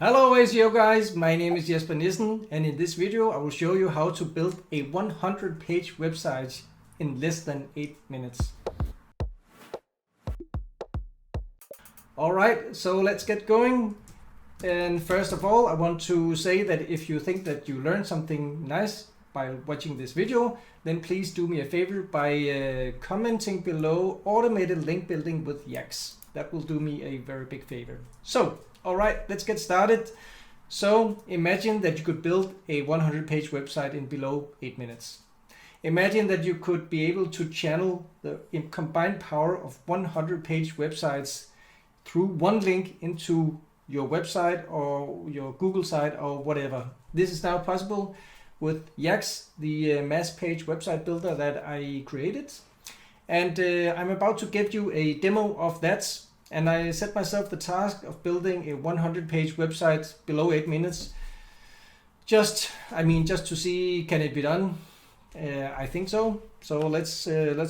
Hello SEO guys, my name is Jesper Nissen, and in this video I will show you how to build a 100-page website in less than 8 minutes. Alright, so let's get going. And first of all, I want to say that if you think that you learned something nice by watching this video, then please do me a favor by commenting below automated link building with yacss. That will do me a very big favor. So, alright, let's get started. So, imagine that you could build a 100-page website in below 8 minutes. Imagine that you could be able to channel the combined power of 100-page websites through one link into your website or your Google site or whatever. This is now possible with yacss, the mass page website builder that I created. And I'm about to give you a demo of that. And I set myself the task of building a 100-page website below 8 minutes. Just to see, can it be done? I think so. So let's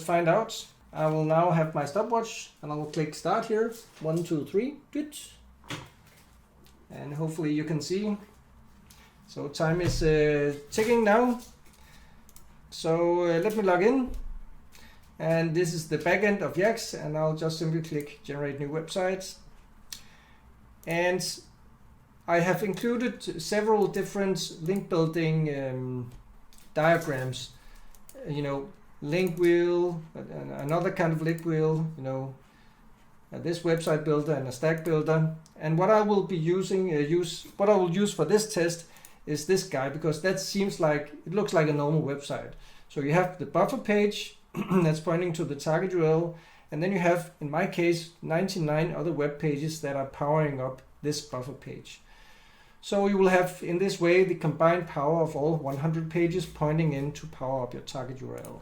find out. I will now have my stopwatch and I will click start here. 1, 2, 3, good. And hopefully you can see. So time is ticking now. So let me log in. And this is the backend of yacss, and I'll just simply click generate new websites. And I have included several different link building diagrams. Link wheel, another kind of link wheel, this website builder and a stack builder. And what I will be using, what I will use for this test is this guy, because that seems like, it looks like a normal website. So you have the buffer page that's pointing to the target URL, and then you have, in my case, 99 other web pages that are powering up this buffer page. So you will have, in this way, the combined power of all 100 pages pointing in to power up your target URL.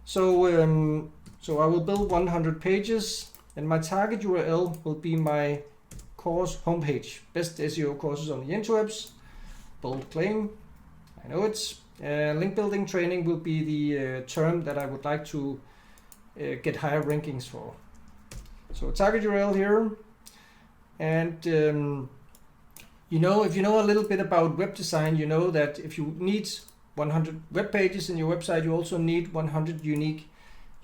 So I will build 100 pages, and my target URL will be my course homepage, best SEO courses on the interwebs. Bold claim, I know it. Link building training will be the term that I would like to get higher rankings for. So target URL here, and if you know a little bit about web design, you know that if you need 100 web pages in your website, you also need 100 unique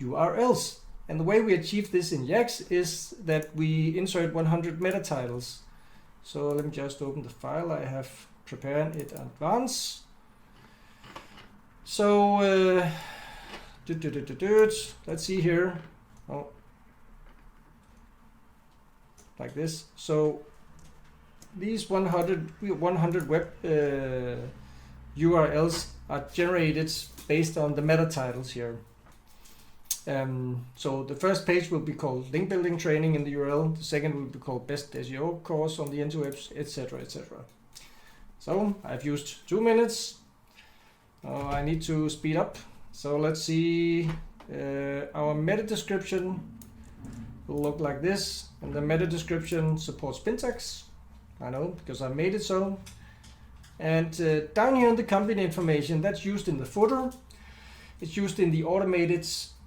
URLs. And the way we achieve this in yacss is that we insert 100 meta titles. So let me just open the file I have prepared in advance. So let's see here. Oh, like this. So these 100 web URLs are generated based on the meta titles here. So the first page will be called link building training in the URL. The second will be called best SEO course on the interwebs, etc., etc. So I've used 2 minutes. I need to speed up. So let's see. Our meta description will look like this, and the meta description supports Pintax. I know, because I made it so. And down here in the company information, that's used in the footer. It's used in the automated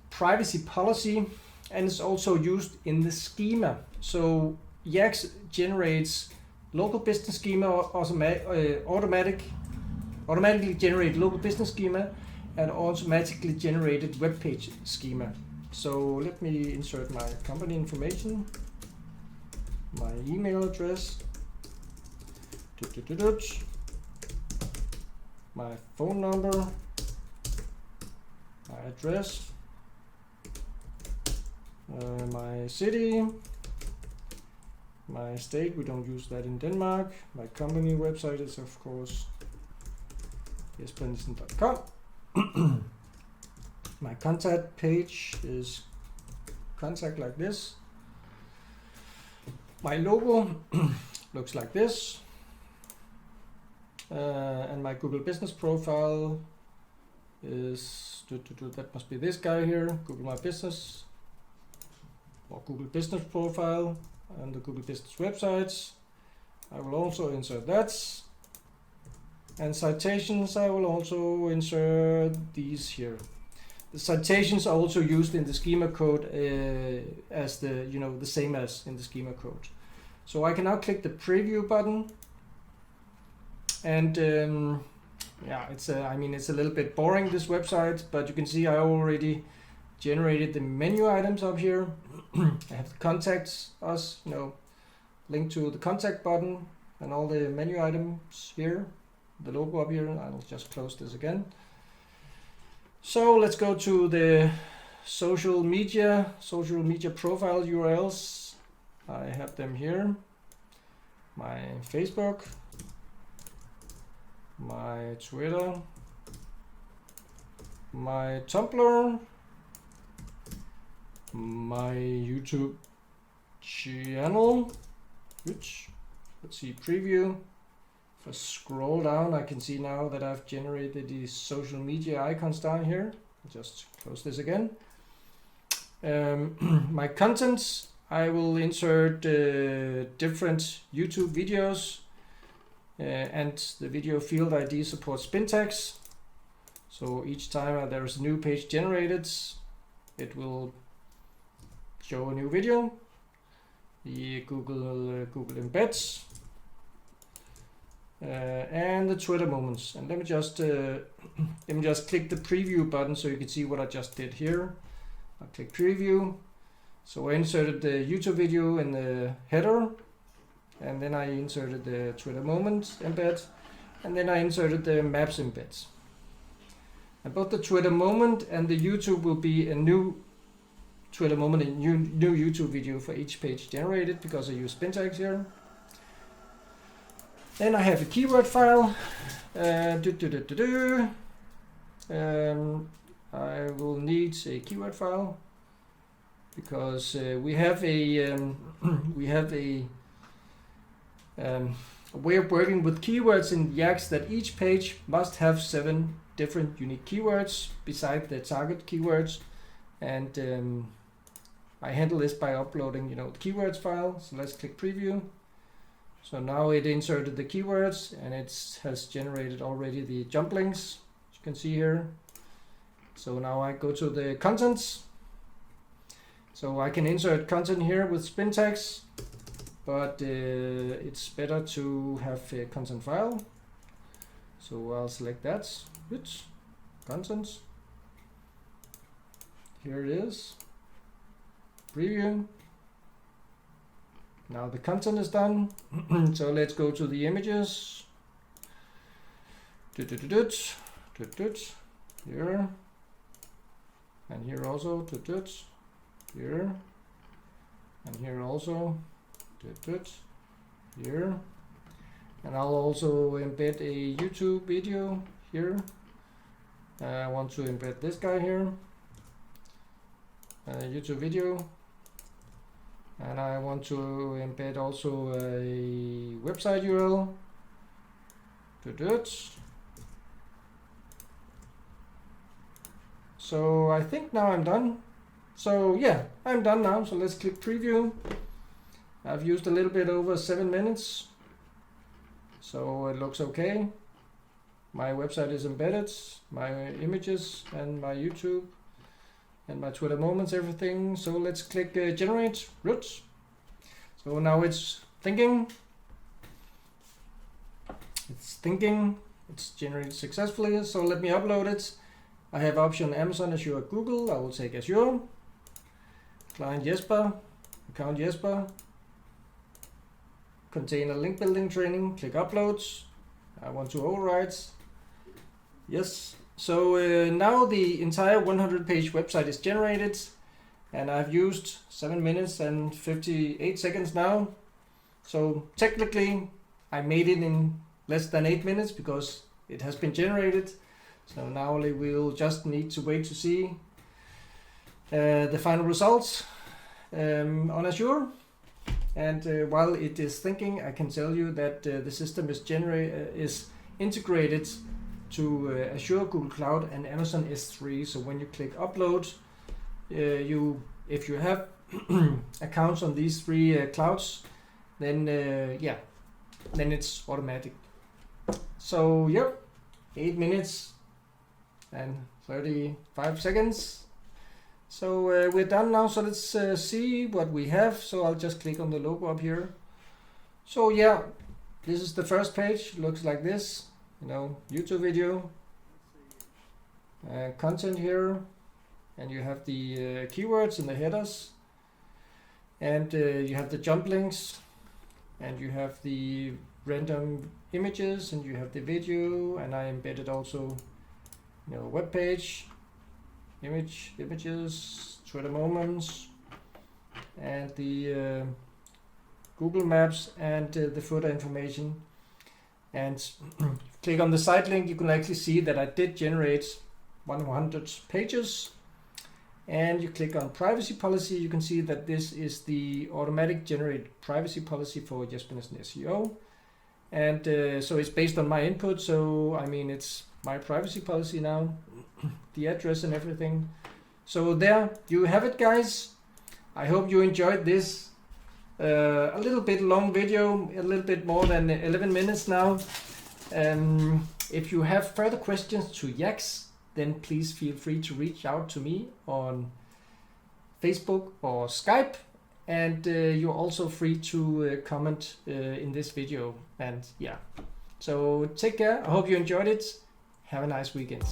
privacy policy, and it's also used in the schema. So yacss generates local business schema, automatically generate local business schema, and automatically generated web page schema. So let me insert my company information, my email address, my phone number, my address, my city, my state, we don't use that in Denmark. My company website is of course jespernissen.com. My contact page is contact like this. My logo looks like this. And my Google business profile is, that must be this guy here, Google My Business, or Google Business Profile, and the Google Business websites. I will also insert that. And citations, I will also insert these here. The citations are also used in the schema code as the same as in the schema code. So I can now click the preview button And yeah, it's I mean, it's a little bit boring, this website, but you can see I already generated the menu items up here. I have the contacts us, you know, link to the contact button and all the menu items here, the logo up here. I'll just close this again. So let's go to the social media profile URLs. I have them here. My Facebook, my Twitter, my Tumblr, my YouTube channel, which, let's see, preview. If I scroll down, I can see now that I've generated these social media icons down here. I'll just close this again. My contents, I will insert different YouTube videos, and the video field ID supports spin tags. So each time there's a new page generated, it will show a new video. The Google embeds, and the Twitter moments. And let me just click the preview button so you can see what I just did here. I'll click preview. So I inserted the YouTube video in the header, and then I inserted the Twitter moment embed, and then I inserted the maps embeds. And both the Twitter moment and the YouTube will be a new Twitter moment and new YouTube video for each page generated, because I use spin tags here. Then I have a keyword file. I will need a keyword file because we have a way of working with keywords in yacss that each page must have 7 different unique keywords beside the target keywords, and I handle this by uploading, you know, the keywords file. So let's click preview. So now it inserted the keywords, and it has generated already the jump links, as you can see here. So now I go to the contents. So I can insert content here with spin tags, but it's better to have a content file. So I'll select that. Oops. Contents. Here it is. Preview. Now the content is done. So let's go to the images. Here. And here also. Here. And here also. Here. And I'll also embed a YouTube video here. I want to embed this guy here. YouTube video. And I want to embed also a website URL. So I think now I'm done. So yeah, I'm done now. So let's click preview. I've used a little bit over 7 minutes. So it looks okay. My website is embedded, my images and my YouTube and my Twitter moments, everything. So let's click generate routes. So now it's thinking. It's generated successfully. So let me upload it. I have option Amazon, Azure, Google. I will take Azure. Client Jesper, account Jesper. Container link building training. Click uploads. I want to overwrite. Yes. So now the entire 100-page website is generated, and I've used 7 minutes and 58 seconds now. So technically I made it in less than 8 minutes because it has been generated. So now we'll just need to wait to see the final results on Azure. And while it is thinking, I can tell you that the system is integrated to Azure, Google Cloud, and Amazon S3. So when you click upload, if you have accounts on these 3 clouds, then then it's automatic. So yep, 8 minutes and 35 seconds. So we're done now. So let's see what we have. So I'll just click on the logo up here. So yeah, This is the first page. Looks like this. You know, YouTube video, content here, and you have the keywords and the headers, and you have the jump links, and you have the random images, and you have the video, and I embedded also, you know, web page, images, Twitter moments, and the Google Maps, and the footer information. And click on the site link, you can actually see that I did generate 100 pages. And you click on privacy policy, you can see that this is the automatic generated privacy policy for Jesper Nissen SEO. And so it's based on my input, so I mean it's my privacy policy now, the address and everything. So there you have it, guys. I hope you enjoyed this a little bit long video, a little bit more than 11 minutes now. If you have further questions to yacss, then please feel free to reach out to me on Facebook or Skype, and you're also free to comment in this video. And yeah, so take care. I hope you enjoyed it. Have a nice weekend.